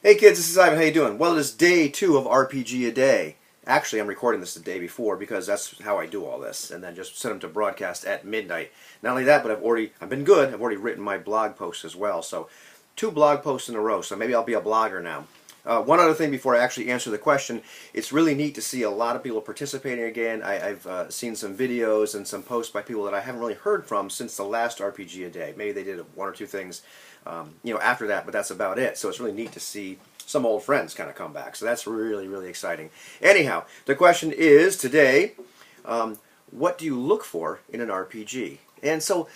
Hey kids, this is Ivan. How you doing? Well, it is day 2 of RPG a Day. Actually, I'm recording this the day before because that's how I do all this, and then just set them to broadcast at midnight. Not only that, but I've been good. I've already written my blog post as well. So 2 blog posts in a row. So maybe I'll be a blogger now. One other thing before I actually answer the question, it's really neat to see a lot of people participating again. I've seen some videos and some posts by people that I haven't really heard from since the last RPG a Day. Maybe they did 1 or 2 things, after that, but that's about it. So it's really neat to see some old friends kind of come back. So that's really, really exciting. Anyhow, the question is today, what do you look for in an RPG? And so,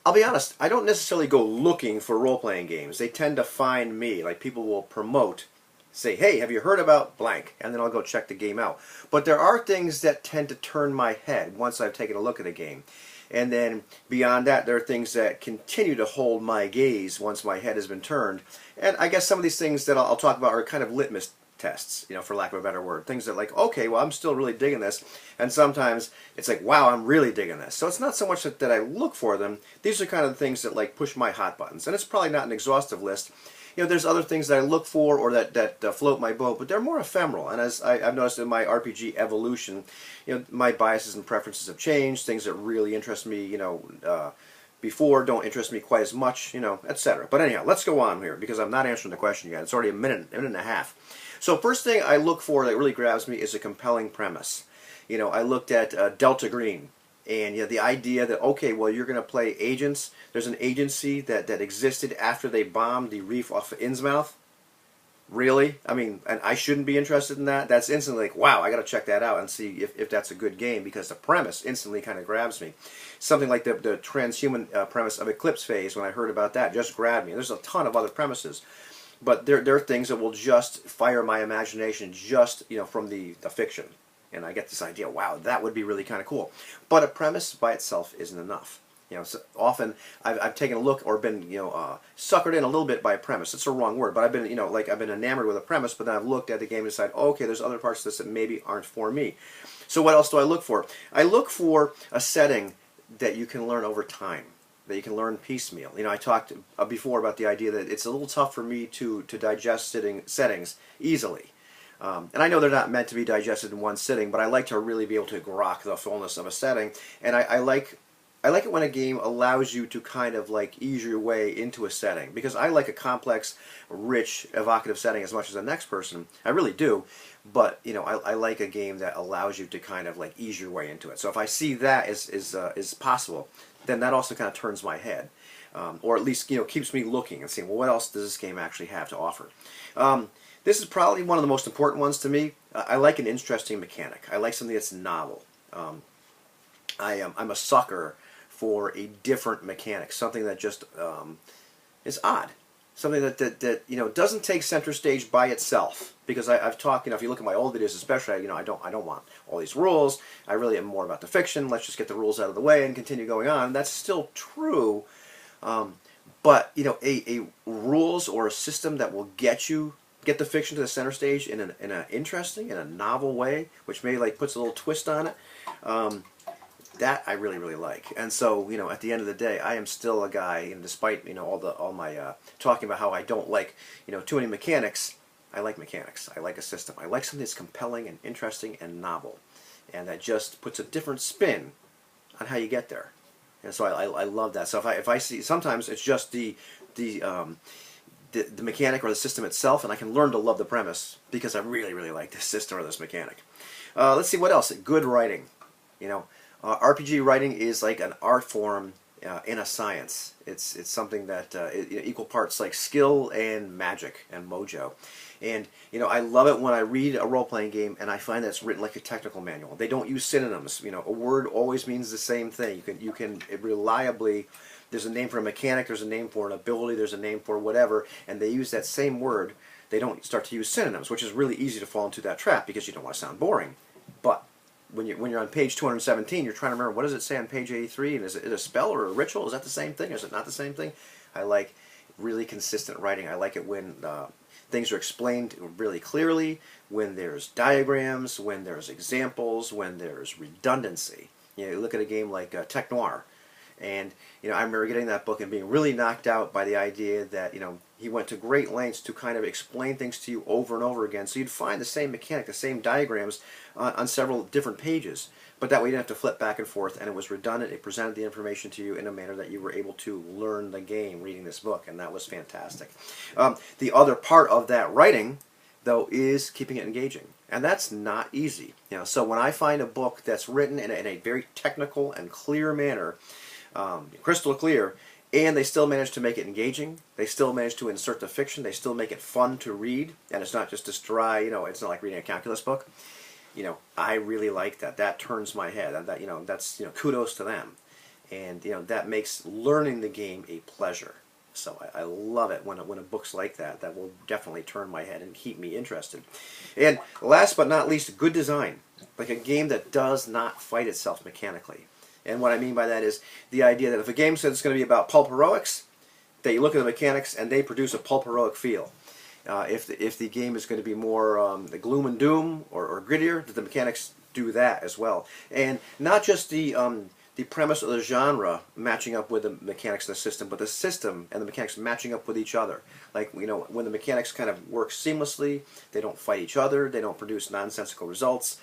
I'll be honest, I don't necessarily go looking for role-playing games. They tend to find me. Like, people will promote, say, hey, have you heard about blank? And then I'll go check the game out. But there are things that tend to turn my head once I've taken a look at a game. And then beyond that, there are things that continue to hold my gaze once my head has been turned. And I guess some of these things that I'll talk about are kind of litmus tests, for lack of a better word. Things that like, okay, well, I'm still really digging this. And sometimes it's like, wow, I'm really digging this. So it's not so much that I look for them. These are kind of the things that like push my hot buttons. And it's probably not an exhaustive list. There's other things that I look for or that float my boat, but they're more ephemeral. And as I've noticed in my RPG evolution, my biases and preferences have changed. Things that really interest me, before don't interest me quite as much, etc. But anyhow, let's go on here because I'm not answering the question yet. It's already a minute and a half. So first thing I look for that really grabs me is a compelling premise. I looked at Delta Green. And the idea that, okay, well, you're going to play agents. There's an agency that existed after they bombed the reef off of Innsmouth. Really? I mean, and I shouldn't be interested in that? That's instantly like, wow, I got to check that out and see if that's a good game because the premise instantly kind of grabs me. Something like the transhuman premise of Eclipse Phase, when I heard about that, just grabbed me. There's a ton of other premises. But there are things that will just fire my imagination just, from the fiction. And I get this idea, wow, that would be really kind of cool. But a premise by itself isn't enough. So often I've taken a look or been, suckered in a little bit by a premise. It's a wrong word, but I've been, I've been enamored with a premise, but then I've looked at the game and decided, okay, there's other parts of this that maybe aren't for me. So what else do I look for? I look for a setting that you can learn over time, that you can learn piecemeal. I talked before about the idea that it's a little tough for me to digest settings easily. And I know they're not meant to be digested in one sitting, but I like to really be able to grok the fullness of a setting. And I like it when a game allows you to kind of like ease your way into a setting. Because I like a complex, rich, evocative setting as much as the next person. I really do. But, I like a game that allows you to kind of like ease your way into it. So if I see that is possible, then that also kind of turns my head. Or at least, keeps me looking and seeing, well, what else does this game actually have to offer? This is probably one of the most important ones to me. I like an interesting mechanic. I like something that's novel. I'm a sucker for a different mechanic, something that just is odd, something that doesn't take center stage by itself. Because I've talked, if you look at my old videos, especially, I don't want all these rules. I really am more about the fiction. Let's just get the rules out of the way and continue going on. That's still true, but a rules or a system that will get the fiction to the center stage in an interesting, in a novel way, which maybe like puts a little twist on it. That I really, really like. And so, at the end of the day, I am still a guy, and despite all my talking about how I don't like too many mechanics, I like mechanics. I like a system. I like something that's compelling and interesting and novel, and that just puts a different spin on how you get there. And so I love that. So if I see, sometimes it's just the mechanic or the system itself, and I can learn to love the premise because I really, really like this system or this mechanic. Let's see what else. Good writing. RPG writing is like an art form in a science. It's something that equal parts like skill and magic and mojo. And I love it when I read a role-playing game and I find that it's written like a technical manual. They don't use synonyms. A word always means the same thing. You can reliably. There's a name for a mechanic, there's a name for an ability, there's a name for whatever, and they use that same word. They don't start to use synonyms, which is really easy to fall into that trap because you don't want to sound boring. But when you're on page 217, you're trying to remember, what does it say on page 83? And is it a spell or a ritual? Is that the same thing? Is it not the same thing? I like really consistent writing. I like it when things are explained really clearly, when there's diagrams, when there's examples, when there's redundancy. You look at a game like Tech Noir. And I remember getting that book and being really knocked out by the idea that he went to great lengths to kind of explain things to you over and over again. So you'd find the same mechanic, the same diagrams on several different pages. But that way you didn't have to flip back and forth, and it was redundant. It presented the information to you in a manner that you were able to learn the game reading this book, and that was fantastic. The other part of that writing, though, is keeping it engaging. And that's not easy. So when I find a book that's written in a very technical and clear manner, crystal clear, and they still manage to make it engaging, they still manage to insert the fiction, they still make it fun to read, and it's not just this dry, it's not like reading a calculus book. I really like that. That turns my head. And that's kudos to them. And that makes learning the game a pleasure. So I love it when a book's like that. That will definitely turn my head and keep me interested. And last but not least, good design. Like a game that does not fight itself mechanically. And what I mean by that is the idea that if a game says it's going to be about pulp heroics, that you look at the mechanics and they produce a pulp heroic feel. If the game is going to be more the gloom and doom or grittier, that the mechanics do that as well. And not just the premise of the genre matching up with the mechanics of the system, but the system and the mechanics matching up with each other. Like, when the mechanics kind of work seamlessly, they don't fight each other, they don't produce nonsensical results.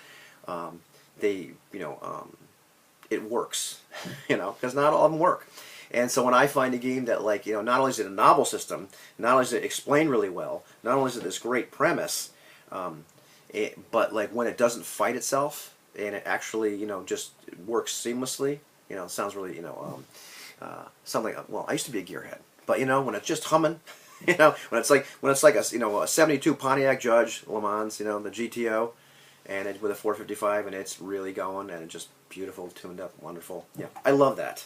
It works, because not all of them work. And so when I find a game that, not only is it a novel system, not only is it explained really well, not only is it this great premise, but when it doesn't fight itself and it actually, just works seamlessly, sounds really, something. Well, I used to be a gearhead, but when it's just humming, when it's like a 72 Pontiac Judge Le Mans, the GTO, and with a 455, and it's really going, and it's just beautiful, tuned up, wonderful. Yeah, I love that.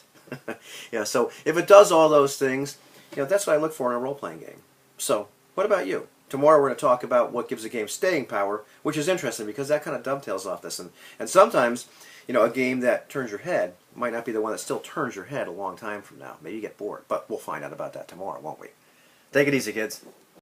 So if it does all those things, that's what I look for in a role-playing game. So, what about you? Tomorrow we're going to talk about what gives a game staying power, which is interesting because that kind of dovetails off this. And sometimes, a game that turns your head might not be the one that still turns your head a long time from now. Maybe you get bored, but we'll find out about that tomorrow, won't we? Take it easy, kids.